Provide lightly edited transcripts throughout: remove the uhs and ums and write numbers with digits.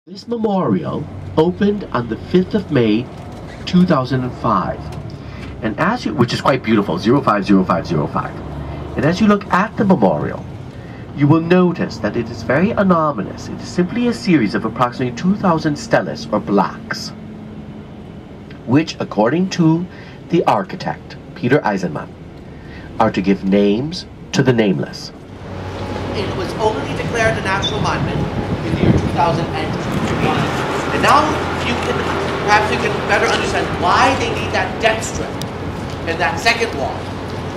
This memorial opened on the 5th of May 2005, and which is quite beautiful, 050505. And as you look at the memorial, you will notice that it is very anomalous. It is simply a series of approximately 2,000 steles or blocks, which, according to the architect, Peter Eisenman, are to give names to the nameless. It was only declared a national monument in the year 2002. And now perhaps you can better understand why they need that debt strip and that second wall.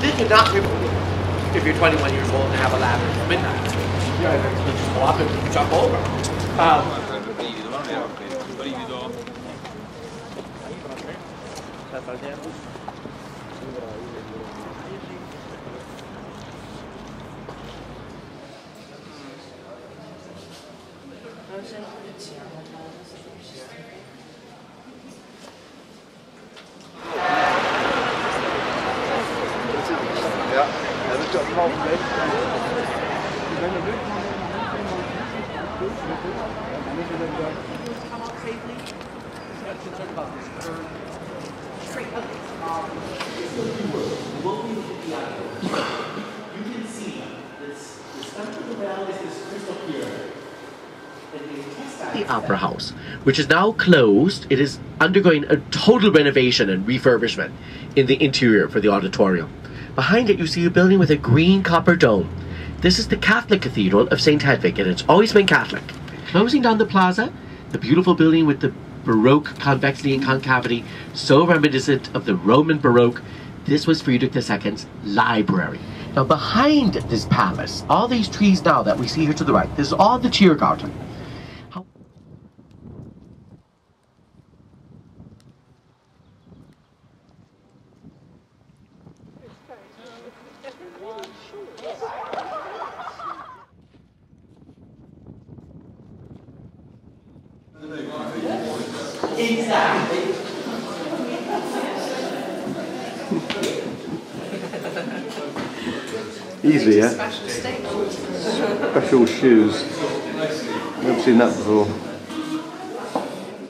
This could not be if you're 21 years old and have a ladder at midnight. You just go up and jump over. The Opera House, which is now closed. It is undergoing a total renovation and refurbishment in the interior for the auditorium. Behind it you see a building with a green copper dome. This is the Catholic Cathedral of St. Hedwig, and it's always been Catholic. Closing down the plaza, the beautiful building with the Baroque convexity and concavity, so reminiscent of the Roman Baroque. This was Friedrich II's library. Now behind this palace, all these trees now that we see here to the right, this is all the Tiergarten. Exactly. Easy, yeah? Special shoes. Never seen that before.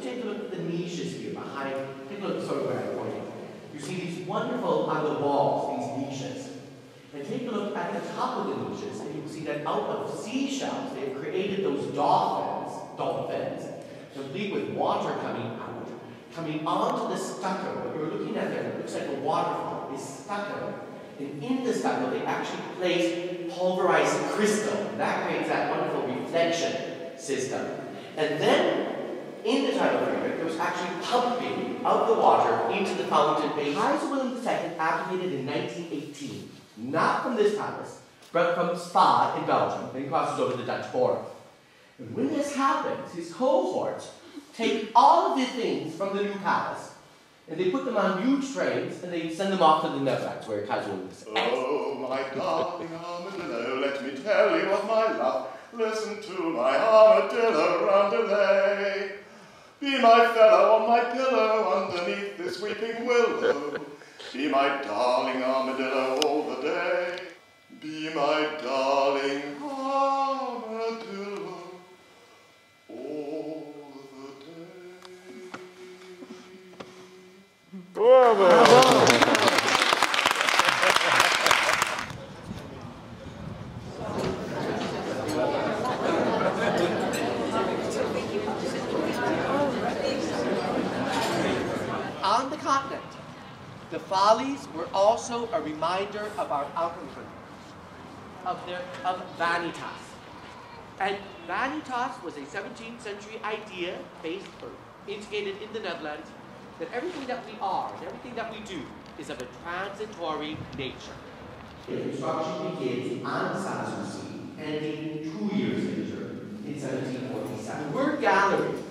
Take a look at the niches here behind. Take a look, sorry, where I'm pointing. You see these wonderful on the walls, these niches. And take a look at the top of the niches, and you can see that out of seashells, they've created those dolphins, complete with water coming onto the stucco. What you're looking at there, it looks like a waterfall, is stucco. And in the stucco, they actually place pulverized crystal. And that creates that wonderful reflection system. And then, in the time of Friedrich, there was actually pumping of the water into the fountain. Kaiser William II abdicated in 1918. Not from this palace, but from Spa in Belgium. Then he crosses over the Dutch border. And when this happens, his cohorts take all of the things from the new palace, and they put them on huge trains, and they send them off to the Netherlands, where Kaiser William II. Oh, my darling armadillo, let me tell you of my love. Listen to my armadillo roundelay. Be my fellow on my pillow underneath this weeping willow. Be my darling armadillo all the day. Be my darling armadillo all the day. On the continent, the Follies were also a reminder of our outward, of vanitas. And vanitas was a 17th century idea based or instigated in the Netherlands that everything that we are and everything that we do is of a transitory nature. The construction begins on Sanssouci, ending 2 years later in 1747. The word gallery is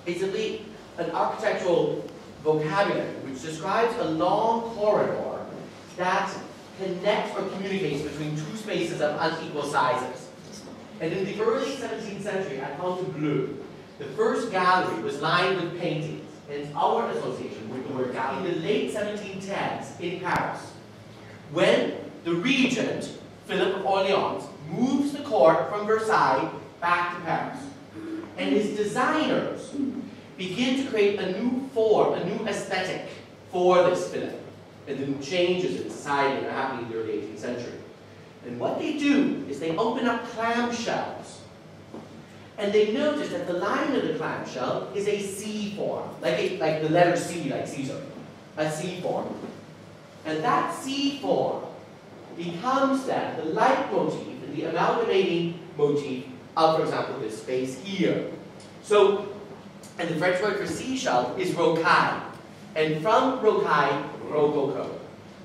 basically an architectural vocabulary which describes a long corridor that connects or communicates between two spaces of unequal sizes. And in the early 17th century at Fontainebleau, the first gallery was lined with paintings, and our association with the word gallery. In the late 1710s in Paris, when the regent, Philip of Orleans, moves the court from Versailles back to Paris. And his designers begin to create a new form, a new aesthetic for this fillet, and the new changes in society that are happening in the early 18th century. And what they do is they open up clamshells. And they notice that the line of the clamshell is a C form, like the letter C, like Caesar, a C form. And that C form becomes then the leitmotif and the amalgamating motif of, for example, this space here. So, and the French word for seashell is rocaille. And from rocaille, rococo.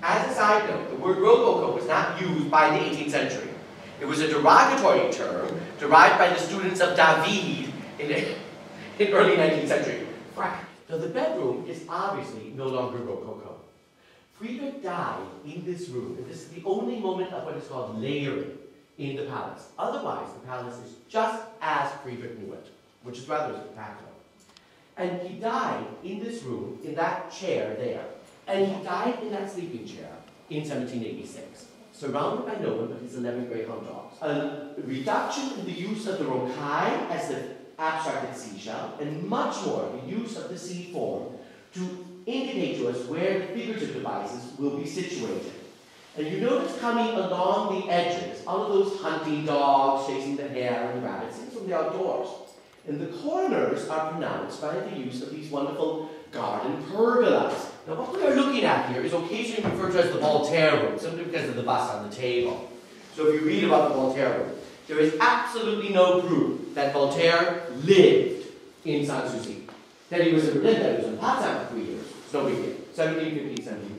As a side note, the word rococo was not used by the 18th century. It was a derogatory term derived by the students of David in early 19th century. Now the bedroom is obviously no longer rococo. Friedrich died in this room, and this is the only moment of what is called layering in the palace. Otherwise, the palace is just as Friedrich knew it, which is rather spectacular. And he died in this room, in that chair there. And he died in that sleeping chair in 1786, surrounded by no one but his 11 greyhound dogs. A reduction in the use of the rocaille as the abstracted seashell, and much more the use of the C form to indicate to us where the figurative devices will be situated. And you notice coming along the edges, all of those hunting dogs chasing the hare and the rabbits, things from the outdoors. And the corners are pronounced by the use of these wonderful garden pergolas. Now what we are looking at here is occasionally referred to as the Voltaire room, simply because of the bust on the table. So if you read about the Voltaire room, there is absolutely no proof that Voltaire lived in Sanssouci. That he was in Berlin, that he was in Potsdam for 3 years. It's no big deal. 1750, 1750.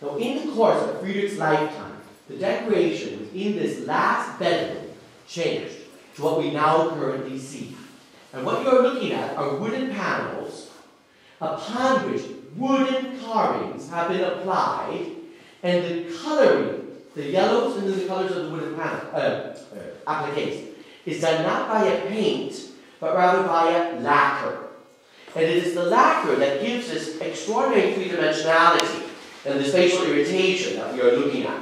Now in the course of Friedrich's lifetime, the decoration within this last bedroom changed to what we now currently see. And what you're looking at are wooden panels upon which wooden carvings have been applied, and the coloring, the yellows and the colors of the wooden panel, appliques, is done not by a paint, but rather by a lacquer. And it is the lacquer that gives us extraordinary three-dimensionality and the spatial irritation that we are looking at.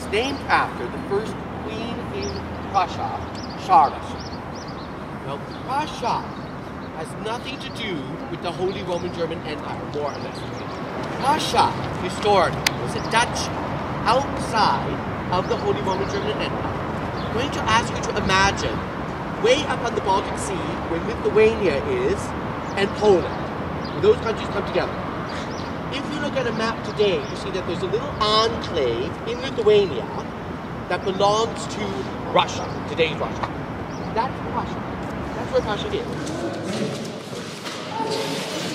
Named after the first queen in Prussia, Charlotte. Now, Prussia has nothing to do with the Holy Roman German Empire, more or less. Prussia, historically, was a duchy outside of the Holy Roman German Empire. I'm going to ask you to imagine way up on the Baltic Sea, where Lithuania is, and Poland. When those countries come together. If you look at a map today, you see that there's a little enclave in Lithuania that belongs to Russia, today's Russia. That's Russia. That's where Russia is.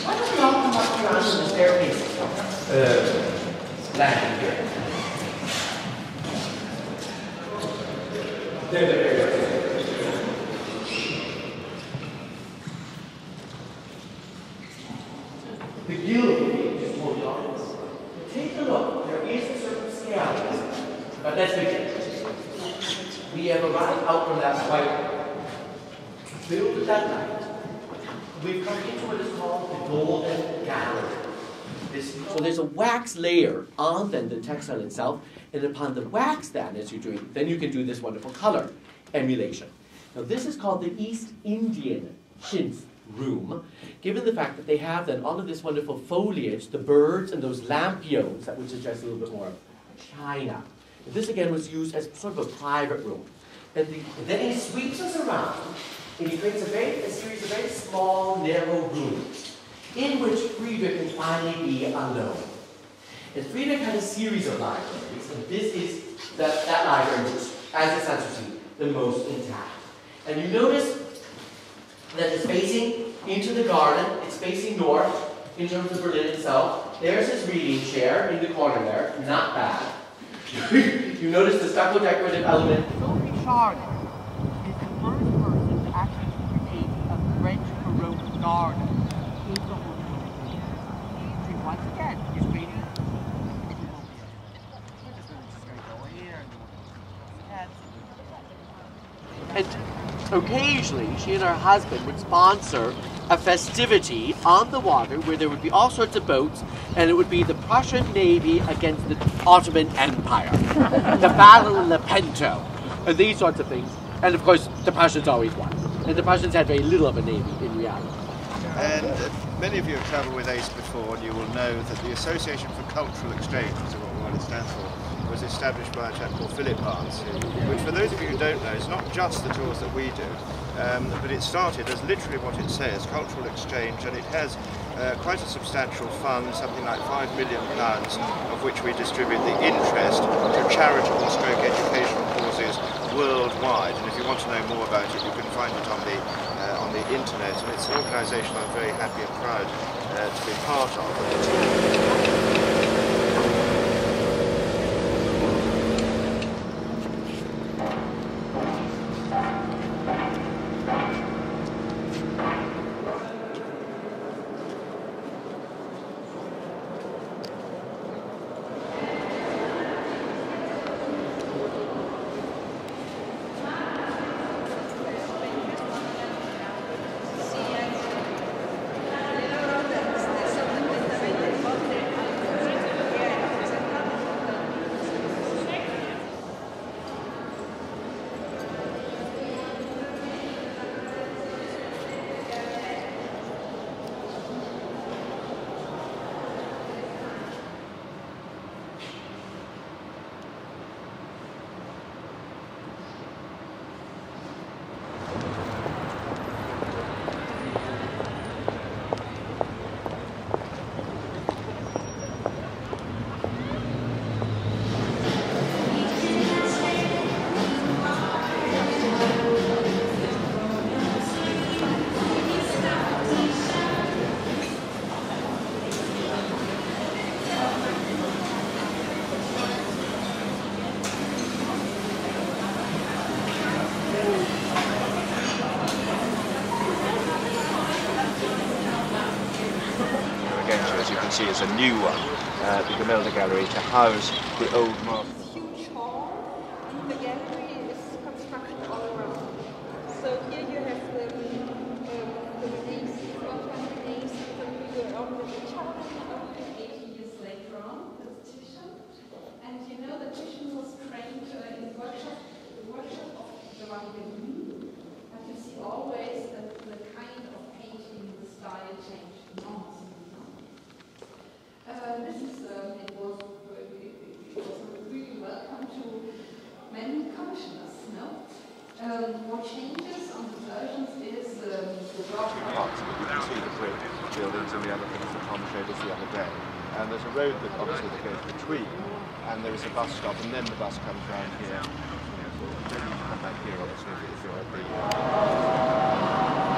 Why don't we all come up here onto the staircase? Landing here. There. The guild. Take a look, there is a certain scale, but let's begin. We have arrived out from that white, filled with that light. We've come into what is called the golden gallery. So there's a wax layer on then the textile itself, and upon the wax then, as you're doing, then you can do this wonderful color emulation. Now this is called the East Indian chintz room, given the fact that they have then all of this wonderful foliage, the birds and those lampions that would suggest a little bit more of China. And this again was used as sort of a private room. And then he sweeps us around, and he creates a series of very small, narrow rooms, in which Friedrich can finally be alone. And Friedrich had a series of libraries, and this is that library which, as is Sanssouci, the most intact. And you notice that it's facing into the garden, it's facing north in terms of Berlin itself. There's his reading chair in the corner there, not bad. You notice the stucco decorative element. Sophie Charlotte is the first person to actually create a French Baroque garden in the whole country. See, once again, he's creating. And occasionally, she and her husband would sponsor a festivity on the water where there would be all sorts of boats, and it would be the Prussian Navy against the Ottoman Empire, the Battle of Lepanto, and these sorts of things. And of course, the Prussians always won. And the Prussians had very little of a navy in reality. And many of you have travelled with ACE before, and you will know that the Association for Cultural Exchange, which is what it stands for, was established by a chap called Philip Barnes, which for those of you who don't know, is not just the tours that we do, but it started as literally what it says, cultural exchange, and it has quite a substantial fund, something like £5 million, of which we distribute the interest to charitable stroke educational causes worldwide. And if you want to know more about it, you can find it on the internet, and it's an organisation I'm very happy and proud to be part of. See as a new one, the Gemälde Gallery, to house the old masters. Huge hall, and the gallery is construction all around. So here you have the legacies, so we were on the Charlottenburg 80 years later on, with Titian. And you know that Titian was trained in the workshop of the Rococo. And you see always that the kind of painting, the style changed enormously. It was really welcome to many commissioners, no? What changes on the versions is the drop. You can see the brick buildings and the other things that Tom showed us the other day. And there's a road that obviously that goes between, and there is a bus stop, and then the bus comes round here. So you don't need to come back here, obviously, if you're at the...